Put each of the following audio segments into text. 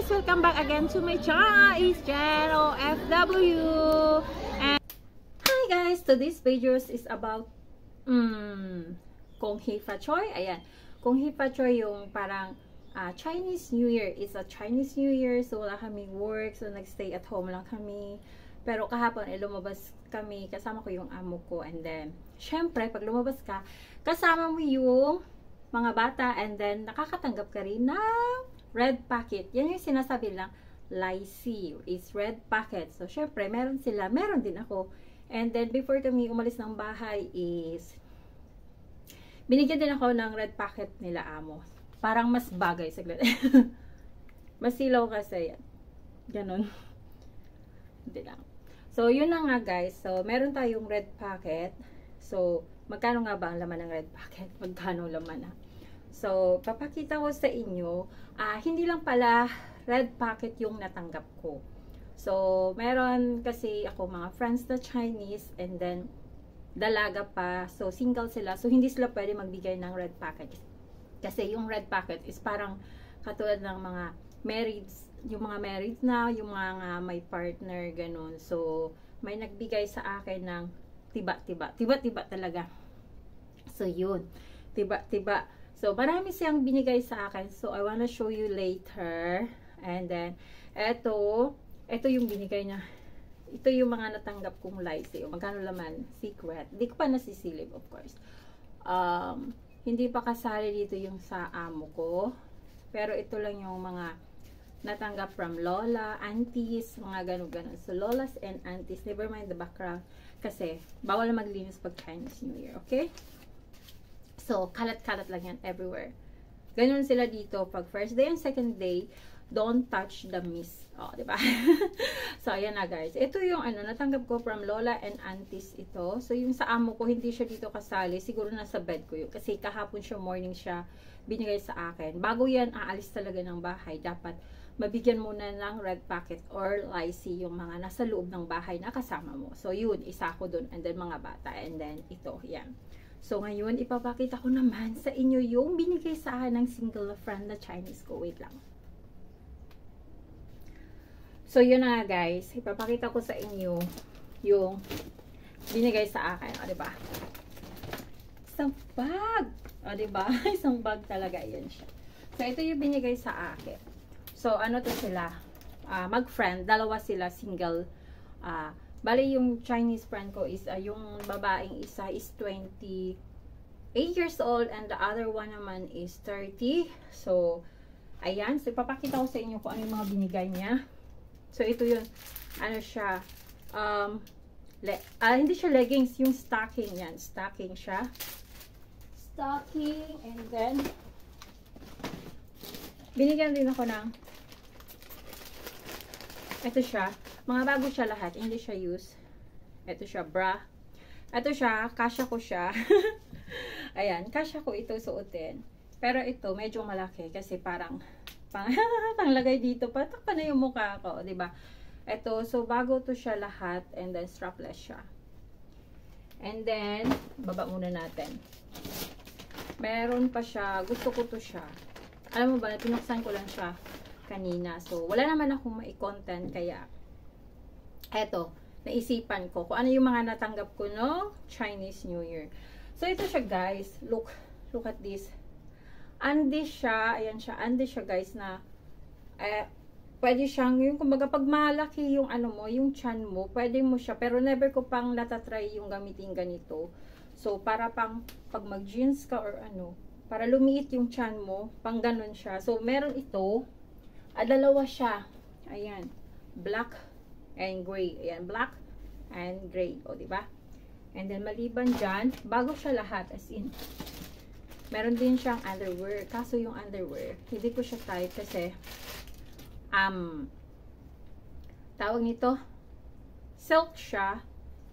Welcome back again to my channel, FW. And hi guys, today's videos is about Kung Hei Fa Choi. Ayan, Kung Hei Fa Choi yung parang Chinese New Year. It's a Chinese New Year, so wala kaming work, so nagstay at home lang kami. Pero kahapon lumabas kami, kasama ko yung amo ko, and then syempre pag lumabas ka, kasama mo yung mga bata, and then nakakatanggap ka rin ng red packet. Yan yung sinasabi lang, Lycee is red packet. So, syempre, meron sila, meron din ako. And then, before kami umalis ng bahay is, binigyan din ako ng red packet nila amo. Parang mas bagay sa mas silaw kasi yan. Ganon. Hindi lang. So, yun na nga guys. So, meron tayong red packet. So, magkano nga ba ang laman ng red packet? Magkano laman na? So, papakita ko sa inyo, hindi lang pala red packet yung natanggap ko. So, meron kasi ako mga friends na Chinese, and then dalaga pa. So, single sila. So, hindi sila pwede magbigay ng red packet. Kasi yung red packet is parang katulad ng mga married, yung mga married na, yung mga may partner, ganun. So, may nagbigay sa akin ng tiba-tiba talaga. So, yun. Tiba-tiba. So, marami siyang binigay sa akin. So, I wanna show you later. And then, eto yung binigay niya. Ito yung mga natanggap kong Lycee. Magkano laman? Secret. Hindi ko pa nasisilip, of course. Hindi pa kasali dito yung sa amo ko. Pero ito lang yung mga natanggap from lola, aunties, mga ganun-ganun. So, lolas and aunties, never mind the background. Kasi, bawal maglinis pag Chinese New Year. Okay? So, kalat-kalat lang yan everywhere. Ganun sila dito. Pag first day and second day, don't touch the mist. O, diba? So, ayan na guys. Ito yung natanggap ko from lola and aunties ito. So, yung sa amo ko, hindi siya dito kasali. Siguro nasa bed ko yun. Kasi kahapon siya, morning siya, binigay sa akin. Bago yan, aalis talaga ng bahay. Dapat mabigyan muna ng red packet or Lycee yung mga nasa loob ng bahay na kasama mo. So, yun, isa ko dun. And then, mga bata. And then, ito, yan. So, ngayon, ipapakita ko naman sa inyo yung binigay sa akin ng single friend na Chinese ko. Wait lang. So, yun na nga, guys. Ipapakita ko sa inyo yung binigay sa akin. O, diba? Isang bag! O, diba? Isang bag talaga. Yan siya. So, ito yung binigay sa akin. So, ano to sila? Mag-friend. Dalawa sila, single. Bali, yung Chinese friend ko is, yung babaeng isa is 28 years old and the other one naman is 30. So, ayan. So, ipapakita ko sa inyo kung ano yung mga binigay niya. So, ito yun. Ano siya? Hindi siya leggings. Yung stocking yan. Stocking siya. Stocking. And then, binigyan din ako ng ito siya. Mga bago siya lahat. Hindi siya use. Ito siya, bra. Ito siya, kasya ko siya. Ayan, kasya ko ito suotin. Pero ito, medyo malaki. Kasi parang panglagay dito. Patakpan na yung mukha ko. Diba? Ito, so bago to siya lahat. And then, strapless siya. And then, baba muna natin. Meron pa siya. Gusto ko to siya. Alam mo ba, pinuksan ko lang siya kanina. So, wala naman akong mai-content. Kaya, eto, naisipan ko kung ano yung mga natanggap ko no Chinese New Year. So, ito siya guys. Look at this. Andi siya. Ayan siya. Andi siya guys na pwede siyang, yung kumbaga pag malaki yung ano mo, yung chan mo, pwede mo siya. Pero never ko pang natatry yung gamitin ganito. So, para pang pag mag-jeans ka or ano, para lumiit yung chan mo, pang ganun siya. So, meron ito. Dalawa siya. Ayan. Black and gray. Ayan. Black and gray. O, diba? And then, maliban dyan, bago siya lahat. As in, meron din siyang underwear. Kaso yung underwear, hindi ko siya type kasi, tawag nito, silk siya.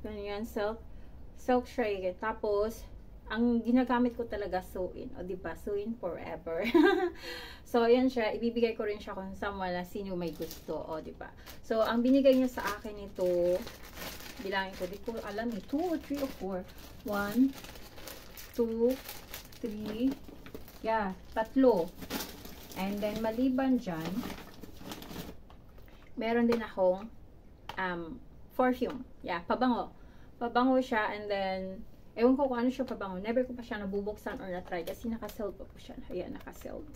Ganyan, silk siya. Tapos, ang ginagamit ko talaga sew-in. O, diba? Sew-in forever. So, ayan siya. Ibibigay ko rin siya kung someone na sino may gusto. O, diba? So, ang binigay niya sa akin ito, bilangin ko, di ko alam eh, 2 or 3 or 4. 1, 2, 3, yeah, 3. And then, maliban dyan, meron din akong perfume. Yeah, pabango. Pabango siya, and then, ewan ko kung ano siya pabango. Never ko pa siya nabubuksan or na-try kasi naka-sealed pa po siya. Ayan, naka-sealed.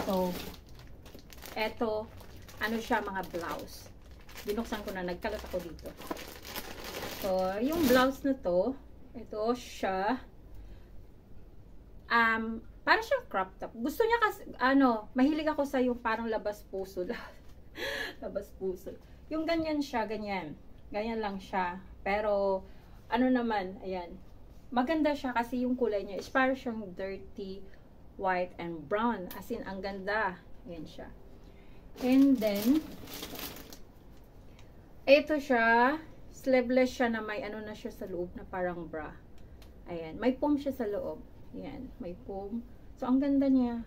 So, eto, ano siya, mga blouse. Binuksan ko na, nagkalat ako dito. So, yung blouse na to, ito siya, para siyang crop top. Gusto niya kasi, mahilig ako sa yung parang labas puso. Labas puso. Yung ganyan siya, ganyan. Ganyan lang siya. Pero, ano naman, ayan. Maganda siya kasi yung kulay niya is parang siyang dirty, white, and brown. As in, ang ganda. Ayan siya. And then, ito siya, sleeveless siya na may ano na siya sa loob na parang bra. Ayan. May foam siya sa loob. Ayan. May foam. So, ang ganda niya.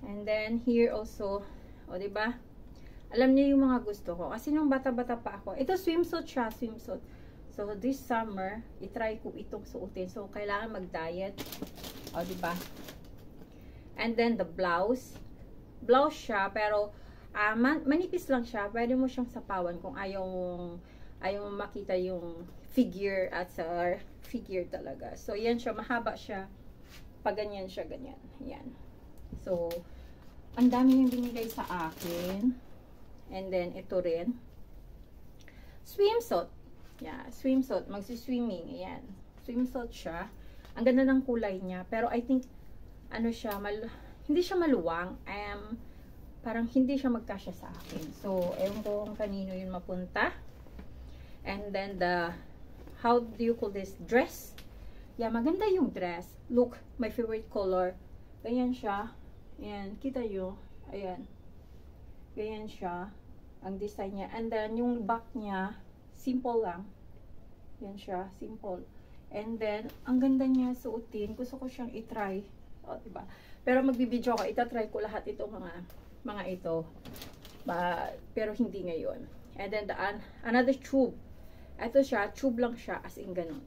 And then, here also, o, diba? Alam niyo yung mga gusto ko. Kasi nung bata-bata pa ako, ito swimsuit siya, swimsuit. So, this summer, itry ko itong suotin. So, kailangan mag-diet. O, diba? And then, the blouse. Blouse siya, pero, manipis lang siya. Pwede mo siyang sapawan kung ayaw mo makita yung figure at sa figure talaga. So, yan siya. Mahaba siya. Pag ganyan siya, ganyan. Yan. So, ang dami niyang binigay sa akin. And then, ito rin. Swimsuit. Yeah, swimsuit. Magsi-swimming. Ayan. Swimsuit siya. Ang ganda ng kulay niya. Pero I think, ano siya, hindi siya maluwang. Parang hindi siya magkasya sa akin. So, ewan ko kung kanino yun mapunta. And then, how do you call this? Dress. Yeah, maganda yung dress. Look, my favorite color. Ganyan siya. Ayan, kita nyo. Ayan. Ganyan siya. Ang design niya. And then, yung back niya, simple lang. Yan siya, simple. And then, ang ganda niya suotin. Gusto ko siyang itry. O, diba? Pero magbibideo ko, itatry ko lahat ito, mga ito. Pero hindi ngayon. And then, another tube. Ito siya, tube lang siya, as in ganun.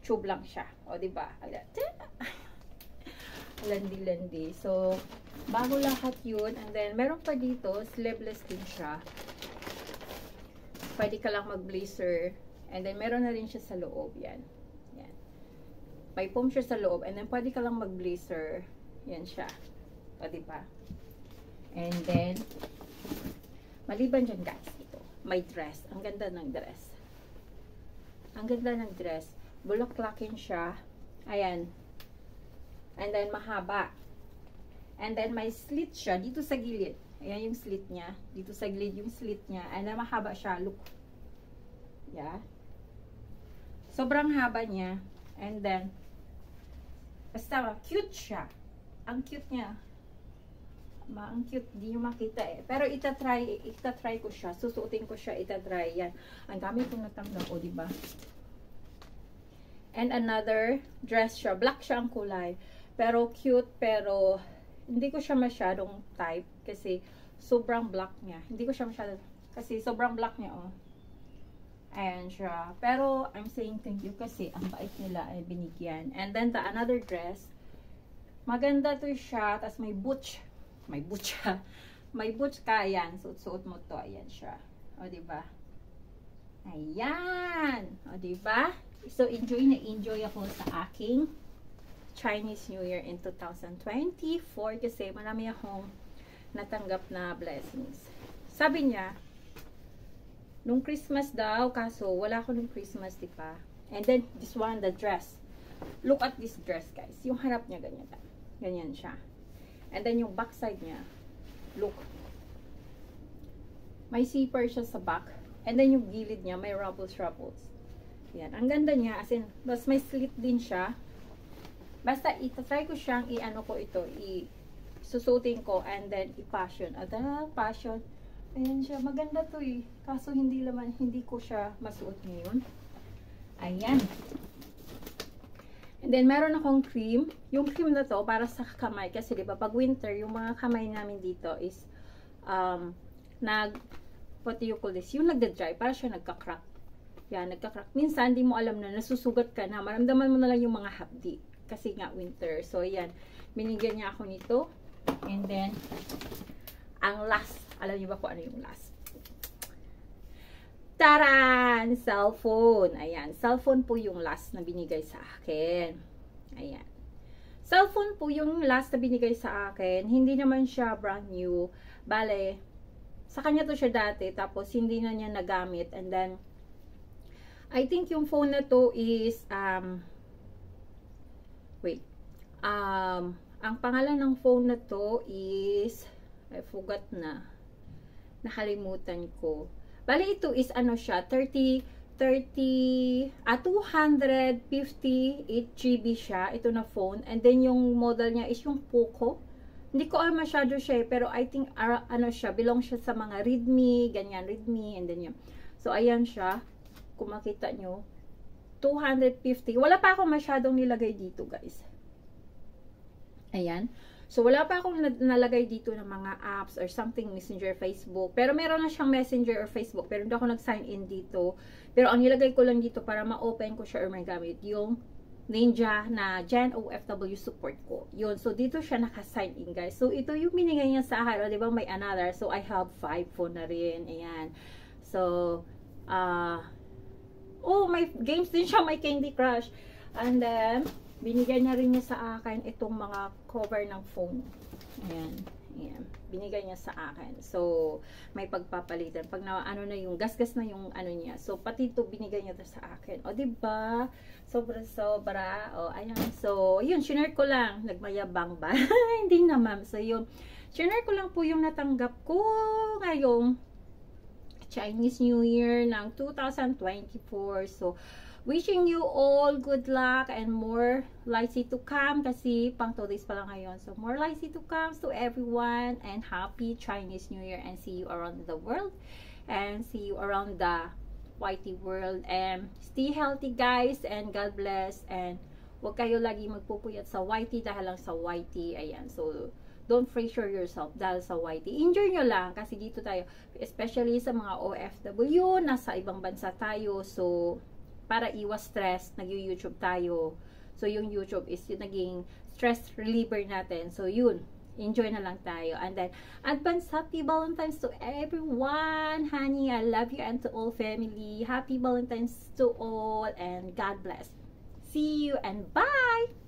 Tube lang siya. O, diba? Landi-landi. So, bago lahat yun. And then, meron pa dito, sleeveless din siya. Pwede ka lang mag-blazer. And then, meron na rin siya sa loob. Yan. Yan. May foam siya sa loob. And then, pwede ka lang mag-blazer. Yan siya. O, diba? And then, maliban dyan, guys, ito. May dress. Ang ganda ng dress. Ang ganda ng dress. Bulaklakin siya. Ayan. And then, mahaba. And then, may slit siya dito sa gilid. Ayan yung slit niya. Dito sa gilid yung slit niya. And then, mahaba siya. Look. Yeah. Sobrang haba niya. And then, basta, cute siya. Ang cute niya. Ang cute. Di nyo makita eh. Pero, itatry ko siya. Susuotin ko siya. Itatry. Yan. Ang dami kong natanggap. O, diba? And another dress siya. Black siya ang kulay. Pero cute, pero hindi ko siya masyadong type kasi sobrang black niya. Hindi ko siya masyadong, kasi sobrang black niya, oh. Ayan siya. Pero, I'm saying thank you kasi ang bait nila ay binigyan. And then, another dress. Maganda to siya. Tapos may boots. May boots siya. May boots ka. Ayan. Suot-suot mo to. Ayan siya. O, diba? Ayan. O, diba? So, enjoy na enjoy ako sa aking Chinese New Year in 2024 kasi marami akong natanggap na blessings. Sabi niya, nung Christmas daw, kaso wala ko nung Christmas, diba? And then, this one, the dress. Look at this dress, guys. Yung harap niya, ganyan. Ganyan siya. And then, yung back side niya, look. May zipper siya sa back. And then, yung gilid niya, may ruffles. Yan. Ang ganda niya. As in, mas may slit din siya. Basta, itatry ko siyang susutin ko, and then, i-fashion. At fashion. Ayan siya. Maganda to eh. Kaso, hindi ko siya masuot ngayon. Ayan. And then, meron akong cream. Yung cream na to, para sa kamay. Kasi, di ba, pag winter, yung mga kamay namin dito is, what do you call this? Yung nagda-dry. Para siya nagka-crack. Yan, nagka-crack. Minsan, di mo alam na, nasusugat ka na. Maramdaman mo na lang yung mga hapdi. Kasi nga, winter. So, yan. Binigyan niya ako nito. And then, ang last Alam niyo ba kung ano yung last? Taran! Cellphone. Ayan. Cellphone po yung last na binigay sa akin. Ayan. Cellphone po yung last na binigay sa akin. Hindi naman siya brand new. Bale, sa kanya to siya dati. Tapos, hindi na niya nagamit. And then, I think yung phone na to is, ang pangalan ng phone na to is, I forgot na. Nakalimutan ko. Bali, ito is ano siya, 258 GB siya, ito na phone. And then, yung model niya is yung Poco. Hindi ko masyado siya, pero I think, ano siya, belong siya sa mga Redmi, ganyan, Redmi, and then yun. So, ayan siya. Kung makita nyo, 250. Wala pa akong masyadong nilagay dito, guys. Ayan. So, wala pa akong nalagay dito ng mga apps or something, Messenger, Facebook. Pero meron na siyang Messenger or Facebook. Pero hindi ako nag-sign in dito. Pero ang nilagay ko lang dito para ma-open ko siya or magamit yung Ninja na Gen OFW support ko. Yun. So, dito siya naka-sign in, guys. So, ito yung binigay niya sa akin. O, diba, may another. So, I have 5 phone na rin. Ayan. So, may games din siya. May Candy Crush. And then, binigay na rin niya sa akin itong mga cover ng phone. Ayan. Ayan. Binigay niya sa akin. So, may pagpapalitan. Pag na, ano na yung, gasgas na yung ano niya. So, pati ito binigay niya sa akin. O, diba? Sobra-sobra. O, ayan. So, yun. Shinare ko lang. Nagmayabang ba? Hindi na, ma'am. So, yun. Shinare ko lang po yung natanggap ko ngayong Chinese New Year ng 2024. So, wishing you all good luck and more Lychee to come kasi pang 2 days pa lang ngayon. So, more Lychee to come to everyone and happy Chinese New Year and see you around the world and see you around the YT world and stay healthy, guys, and God bless, and huwag kayo lagi magpupuyat sa YT dahil lang sa YT. Ayan. So, don't pressure yourself dahil sa YT. Enjoy nyo lang kasi dito tayo, especially sa mga OFW, nasa ibang bansa tayo. So, para iwas stress, nag-YouTube tayo. So, yung YouTube is yung naging stress reliever natin. So, yun. Enjoy na lang tayo. And then, advance happy Valentine's to everyone. Honey, I love you and to all family. Happy Valentine's to all and God bless. See you and bye!